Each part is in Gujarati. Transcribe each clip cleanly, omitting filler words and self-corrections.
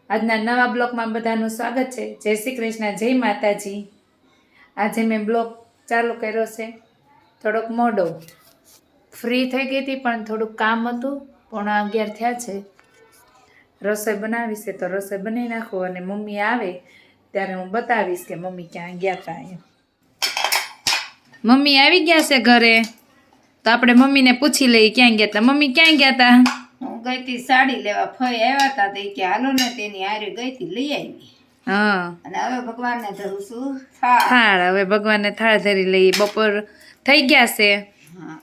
આજના નવા બ્લોગમાં બધાનું સ્વાગત છે। જય શ્રી કૃષ્ણ, જય માતાજી। આજે મેં બ્લોગ ચાલુ કર્યો છે થોડોક મોડો, ફ્રી થઈ ગઈ હતી પણ થોડુંક કામ હતું। 11:15 થયા છે। રસોઈ બનાવી છે તો રસોઈ બનાવી નાખું અને મમ્મી આવે ત્યારે હું બતાવીશ કે મમ્મી ક્યાં ગયા હતા એમ। મમ્મી આવી ગયા છે ઘરે તો આપણે મમ્મીને પૂછી લઈએ ક્યાં ગયા હતા। મમ્મી ક્યાં ગયા હતા? હું ગઈ હતી સાડી લેવા, ફઈ આવ્યા હતા તો કે હાલો ને તેની હારે ગઈ હતી, લઈ આવી। હા, અને હવે ભગવાનને ધરું છું થાળ। હવે ભગવાનને થાળ ધરી લઈએ, બપોર થઈ ગયા છે। હા,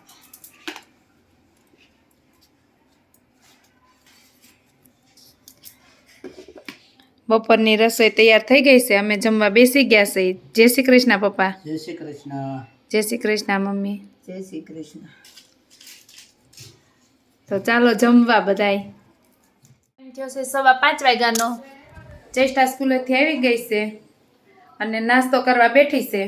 બપોરની રસોઈ તૈયાર થઈ ગઈ છે, અમે જમવા બેસી ગયા છે। જય શ્રી કૃષ્ણ પપ્પા। જય શ્રી કૃષ્ણ। જય શ્રી કૃષ્ણ મમ્મી। જય શ્રી કૃષ્ણ। તો ચાલો જમવા બધાય। થયો છે 5:15 વાગ્યાનો। ચેષ્ટા સ્કૂલેથી આવી ગઈ છે અને નાસ્તો કરવા બેઠી છે।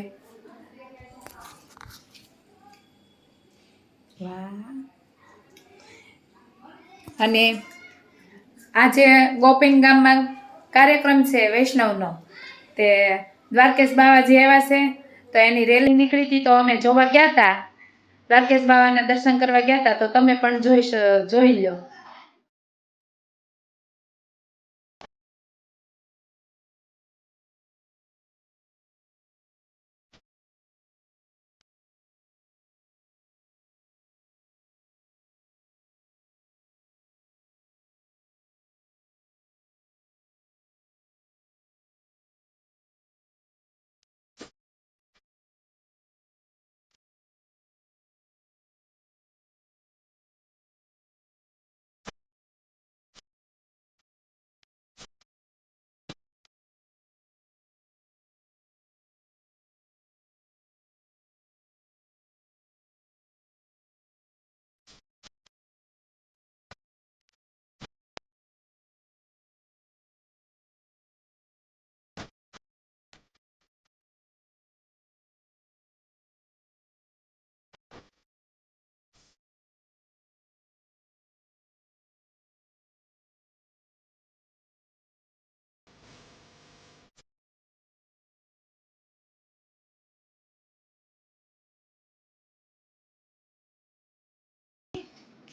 અને આજે ગોપીન ગામમાં કાર્યક્રમ છે વૈષ્ણવનો, તે દ્વારકેશ બાવાજી આવ્યા છે તો એની રેલી નીકળી હતી તો અમે જોવા ગયા હતા। દ્વારકેશ બાવાના દર્શન કરવા ગયા હતા તો તમે પણ જોઈ લો।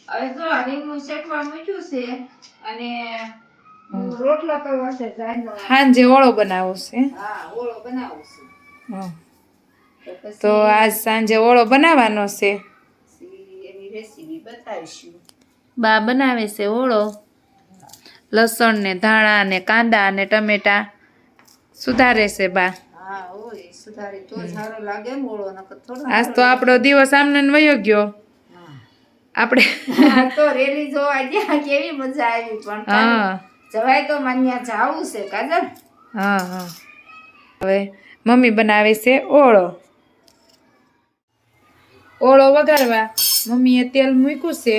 હવે જો રીંગણું શેકવા મૂક્યું છે અને રોટલા કરવા છે જાયનો। સાંજે ઓળો બનાવો છે? હા, ઓળો બનાવું છું। તો આજ સાંજે ઓળો બનાવવાનો છે, એની રેસીપી બતાવીશું। બા બનાવે છે ઓળો, લસણ ને ધાણા ને કાંદા ને ટમેટા સુધારે છે બા। હા, ઓય સુધારી તો સારો લાગે ને ઓળો, નકર થોડો। આજ તો આપણો દિવસ આમને ને વયો ગયો। આપણે તો રેલી જોવા ગયા, કેવી મજા આવી, પણ હા જવાય તો માન્યા જાવું છે કાજલ। હા, હવે મમ્મી બનાવે છે ઓળો। ઓળો વઘારવા મમ્મીએ તેલ મૂક્યું છે,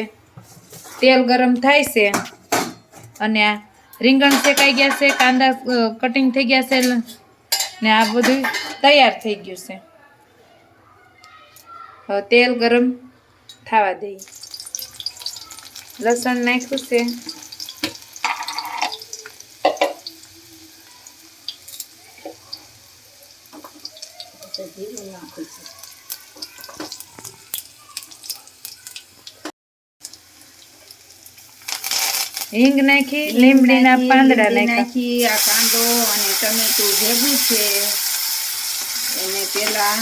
તેલ ગરમ થાય છે અને આ રીંગણ શેકાઈ ગયા છે, કાંદા કટિંગ થઈ ગયા છે ને આ બધું તૈયાર થઈ ગયું છે। હવે તેલ ગરમ થવા દઈએ, લસણ નાખ્યું છે, હિંગ નાખી, લીમડીના પાંદડા નાખી, આ કાંદો અને ટમેટું ભેગું છે એને પેલા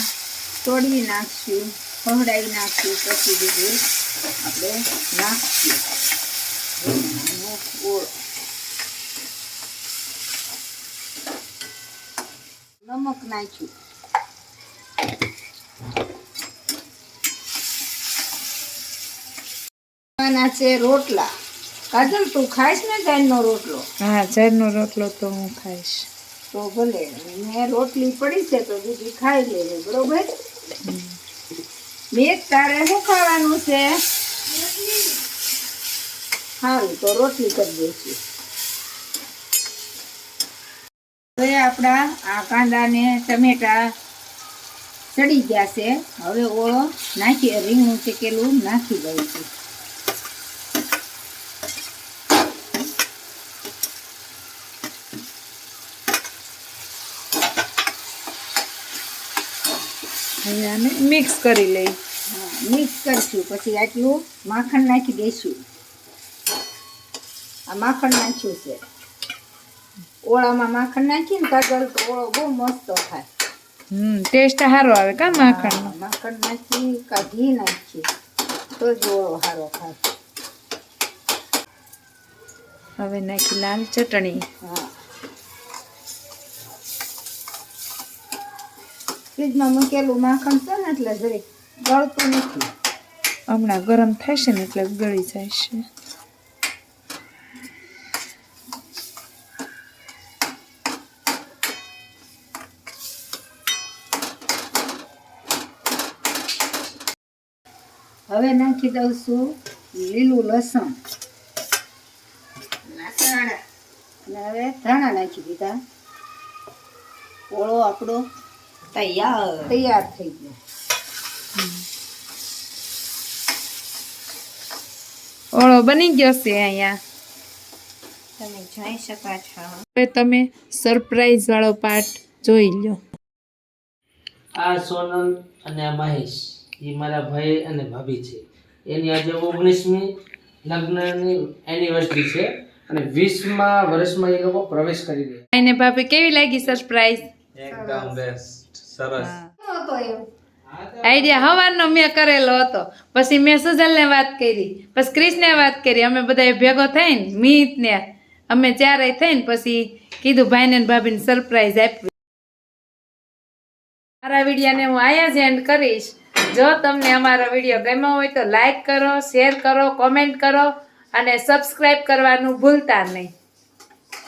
તોડી નાખશું, ખવડાવી નાખશું, પછી બીજું આપણે નાખશું ઓળો। નમક નાખ્યું, છે રોટલા। કાજલ તું ખાઈશ ને જાનનો રોટલો? હા, જારનો રોટલો તો હું ખાઈશ। તો ભલે, મેં રોટલી પડી છે તો બીજી ખાઈ લેજે, બરોબર? મેં તારે શું ખાવાનું છે? સારું, તો રોટલી કરી દઈશું। હવે આપણા આ કાંદા ને ટમેટા ચડી ગયા છે, હવે ઓળો નાખી, રીંગણું શેકેલું નાખી દઈશું। હવે આને મિક્સ કરી લઈ. હા, મિક્સ કરીશું. પછી આટલું માખણ નાખી દઈશું. આ માખણ નાખ્યું છે. ઓળામાં માખણ નાખીને કાગળ તો ઓળો બહુ મસ્ત થાય. ટેસ્ટ સારો આવે કા માખણનો. હા, માખણ નાખી કા ઘી નાખીએ તો જ ઓળો સારો થાય. હવે નાખી લાલ ચટણી. હા, ફ્રીજમાં મૂકેલું માખણ છે ને એટલે જરીક ગળતું નથી. હમણાં ગરમ થાય છે ને એટલે ગળી જાય છે. હવે નાખી દઉં છું લીલું લસણ અને હવે ધાણા નાખી દીધા. ઓળો આપણો તૈયાર થઈ ગયો. ઓળો બની ગયો છે અહીંયા. તમે જોઈ શકો છો. હવે તમે સરપ્રાઈઝ વાળો પાર્ટ જોઈ લો. આ સોનલ અને આ મહેશ એ મારા ભાઈ અને ભાભી છે. એની આજે 19મી લગ્નની એનિવર્સરી છે અને 20મા વર્ષમાં એ લોકો પ્રવેશ કરી રહ્યા. એને ભાભી કેવી લાગી સરપ્રાઈઝ? એકદમ બેસ્ટ, સરસ. નહોતો એમ. આઈડિયા હવારનો મેં કરેલો હતો. પછી મેં સુજલને વાત કરી, પછી ક્રિશને વાત કરી. અમે બધા ભેગો થઈને મીત ને અમે ચારેય થઈને પછી કીધું ભાઈને ને ભાભીને સરપ્રાઈઝ આપી. મારા વિડીયોને હું અહીંયા જ એન્ડ કરીશ. જો તમને અમારો વિડીયો ગમ્યો હોય તો લાઈક કરો, શેર કરો, કોમેન્ટ કરો અને સબસ્ક્રાઈબ કરવાનું ભૂલતા નહીં.